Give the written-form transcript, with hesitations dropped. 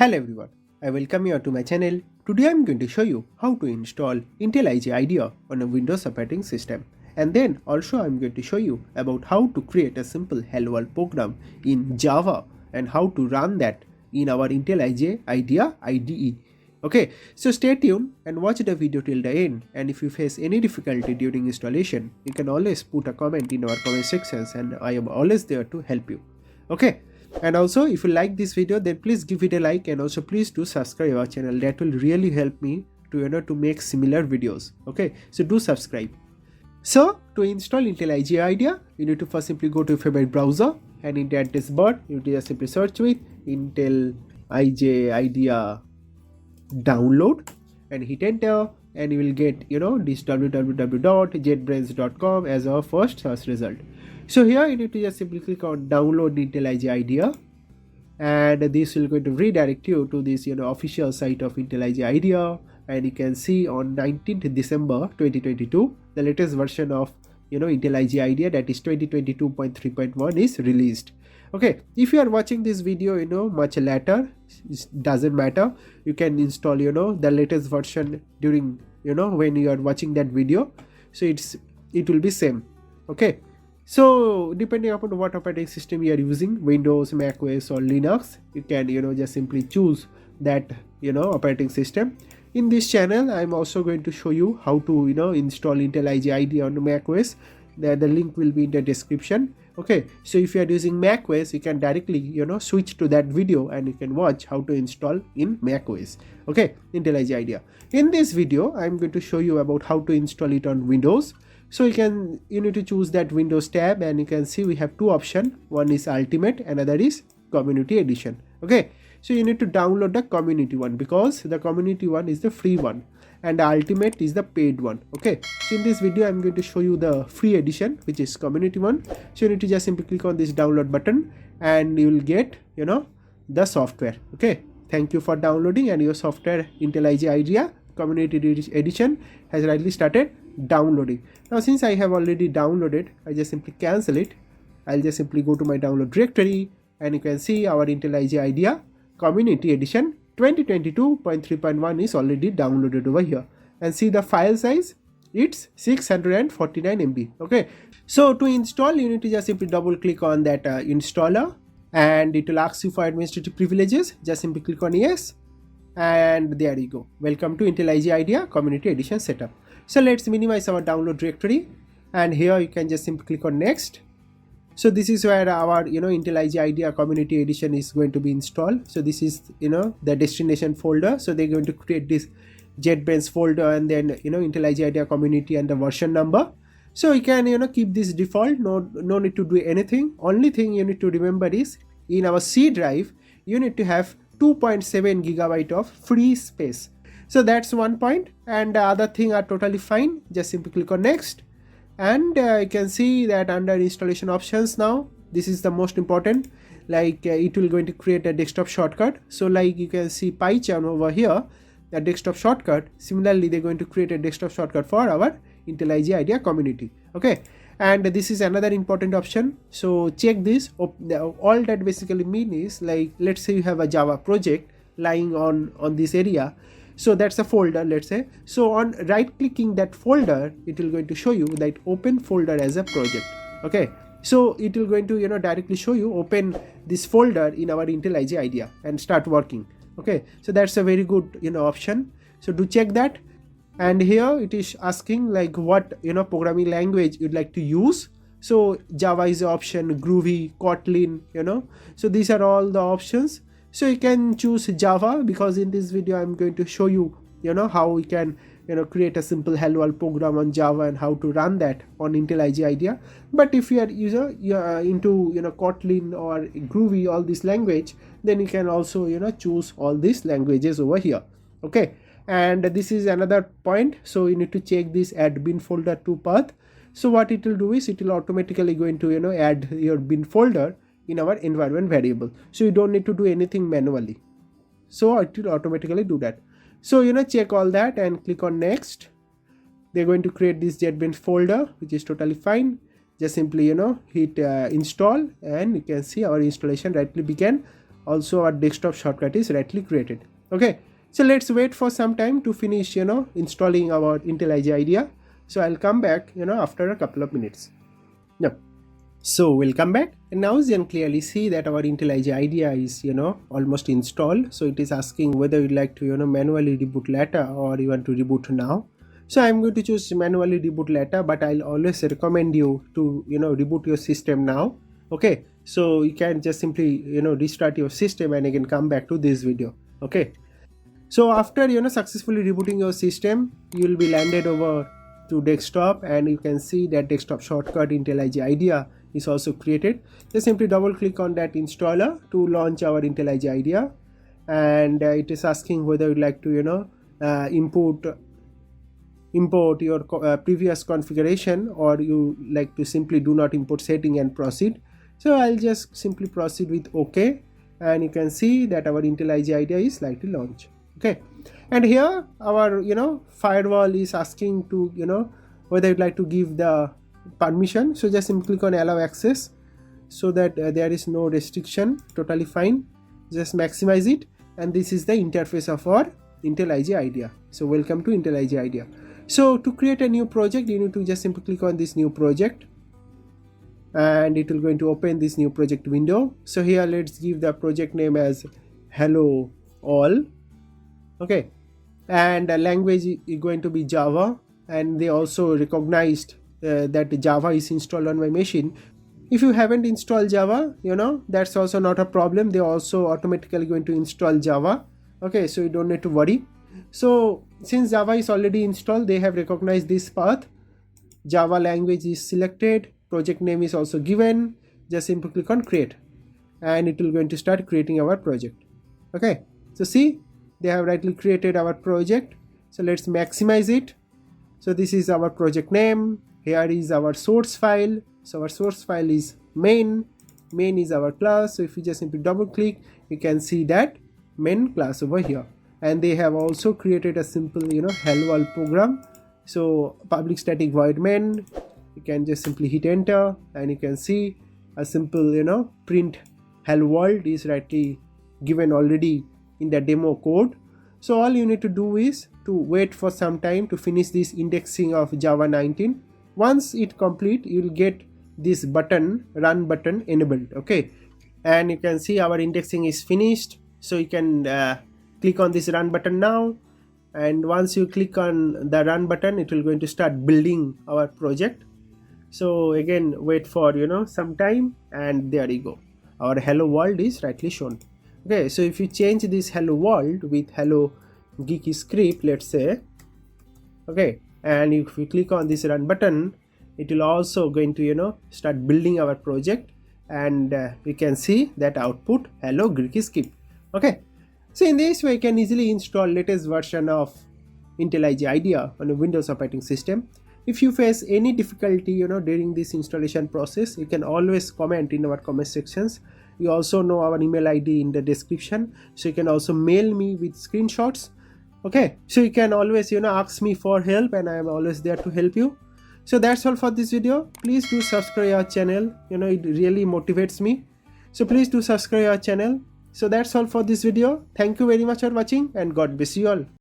Hello everyone, I welcome you to my channel. Today I am going to show you how to install IntelliJ IDEA on a Windows operating system. And then also I am going to show you about how to create a simple hello world program in Java and how to run that in our IntelliJ IDEA IDE. Okay, so stay tuned and watch the video till the end, and if you face any difficulty during installation, you can always put a comment in our comment sections and I am always there to help you. Okay. And also if you like this video, then please give it a like, and also please do subscribe our channel. That will really help me to make similar videos. Okay, so do subscribe. So to install IntelliJ IDEA, you need to first simply go to your favorite browser, and in the address bar you need to just simply search with IntelliJ IDEA download and hit enter, and you will get this www.jetbrains.com as our first search result. So here you need to just simply click on download IntelliJ IDEA, and this will going to redirect you to this official site of IntelliJ IDEA, and you can see on 19th December 2022 the latest version of IntelliJ IDEA, that is 2022.3.1 is released. Okay, if you are watching this video much later, it doesn't matter. You can install the latest version during when you are watching that video, so it will be same. Okay, so depending upon what operating system you are using, Windows, Mac OS or Linux, you can just simply choose that operating system. In this channel I am also going to show you how to install IntelliJ IDEA on Mac OS. The link will be in the description. Okay, so if you are using Mac OS, you can directly switch to that video and you can watch how to install in Mac OS. Okay, IntelliJ IDEA. In this video I am going to show you about how to install it on Windows. So you need to choose that Windows tab, and you can see we have two options. One is Ultimate, another is Community Edition. Okay, so you need to download the Community one because the Community one is the free one and the Ultimate is the paid one. Okay, so in this video I'm going to show you the free edition, which is Community one. So you need to just simply click on this download button and you will get the software. Okay, thank you for downloading, and your software IntelliJ IDEA Community Edition has rightly started downloading. Now since I have already downloaded, I just simply cancel it. I'll just simply go to my download directory, and you can see our IntelliJ IDEA Community Edition 2022.3.1 is already downloaded over here, and see the file size, it's 649 MB. Okay, so to install you need to just simply double click on that installer, and it will ask you for administrative privileges. Just simply click on yes, and there you go. Welcome to IntelliJ IDEA Community Edition setup. So let's minimize our download directory, and here you can just simply click on next. So this is where our IntelliJ IDEA Community Edition is going to be installed. So this is the destination folder. So they're going to create this JetBrains folder, and then IntelliJ IDEA Community and the version number. So you can keep this default. No need to do anything. Only thing you need to remember is in our C drive you need to have 2.7 gigabyte of free space. So that's one point, and the other thing are totally fine. Just simply click on next, and you can see that under installation options, now this is the most important, like it will going to create a desktop shortcut. So like you can see PyCharm over here, the desktop shortcut. Similarly they're going to create a desktop shortcut for our IntelliJ IDEA Community. Okay, and this is another important option, so check this. All that basically mean is, like, let's say you have a Java project lying on this area, so that's a folder, let's say. So on right clicking that folder, it will going to show you that open folder as a project. Okay, so it will going to directly show you open this folder in our IntelliJ IDEA and start working. Okay, so that's a very good option, so do check that. And here it is asking like what programming language you'd like to use. So Java is the option, Groovy, Kotlin, so these are all the options. So you can choose Java, because in this video I'm going to show you how we can create a simple hello world program on Java and how to run that on IntelliJ IDEA. But if you are into Kotlin or Groovy, all this language, then you can also choose all these languages over here. Okay, and this is another point. So you need to check this add bin folder to path. So what it will do is it will automatically going to add your bin folder in our environment variable, so you don't need to do anything manually, so it will automatically do that. So check all that and click on next. They're going to create this JetBrains folder, which is totally fine. Just simply hit install, and you can see our installation rightly began also our desktop shortcut is rightly created. Okay, so let's wait for some time to finish installing our IntelliJ IDEA. So I'll come back after a couple of minutes. Now, so we'll come back, and now you can clearly see that our IntelliJ IDEA is almost installed. So it is asking whether you'd like to manually reboot later or you want to reboot now. So I'm going to choose manually reboot later, but I'll always recommend you to reboot your system now. Okay, so you can just simply restart your system and again come back to this video. Okay, so after successfully rebooting your system, you will be landed over to desktop, and you can see that desktop shortcut IntelliJ IDEA is also created. Just simply double click on that installer to launch our IntelliJ IDEA, and it is asking whether you'd like to import your previous configuration, or you like to simply do not import setting and proceed. So I'll just simply proceed with OK, and you can see that our IntelliJ IDEA is slightly launched. Okay, and here our firewall is asking to whether you'd like to give the permission. So just simply click on allow access, so that there is no restriction. Totally fine, just maximize it, and this is the interface of our IntelliJ IDEA. So welcome to IntelliJ IDEA. So to create a new project, you need to just simply click on this new project, and it will going to open this new project window. So here let's give the project name as hello all. Okay, and the language is going to be Java, and they also recognized that Java is installed on my machine. If you haven't installed Java, that's also not a problem. They also automatically going to install Java. Okay, so you don't need to worry. So since Java is already installed, they have recognized this path. Java language is selected, project name is also given. Just simply click on create, and it will going to start creating our project. Okay, so see, they have rightly created our project. So let's maximize it. So this is our project name. Here is our source file. So our source file is main is our class. So if you just simply double click, you can see that main class over here, and they have also created a simple hello world program. So public static void main, you can just simply hit enter, and you can see a simple print hello world is rightly given already in the demo code. So all you need to do is to wait for some time to finish this indexing of Java 19. Once it complete, you will get this button, run button enabled. Okay, and you can see our indexing is finished. So you can click on this run button now, and once you click on the run button, it will going to start building our project. So again, wait for some time, and there you go, our hello world is rightly shown. Okay, so if you change this hello world with hello Geeky script, let's say, okay, and if you click on this run button, it will also going to start building our project, and you can see that output hello Geeky script. Okay, so in this way you can easily install latest version of IntelliJ IDEA on a Windows operating system. If you face any difficulty during this installation process, you can always comment in our comment sections. You also know our email ID in the description, so you can also mail me with screenshots. Okay, so you can always ask me for help, and I am always there to help you. So that's all for this video. Please do subscribe our channel, it really motivates me. So please do subscribe our channel. So that's all for this video. Thank you very much for watching, and God bless you all.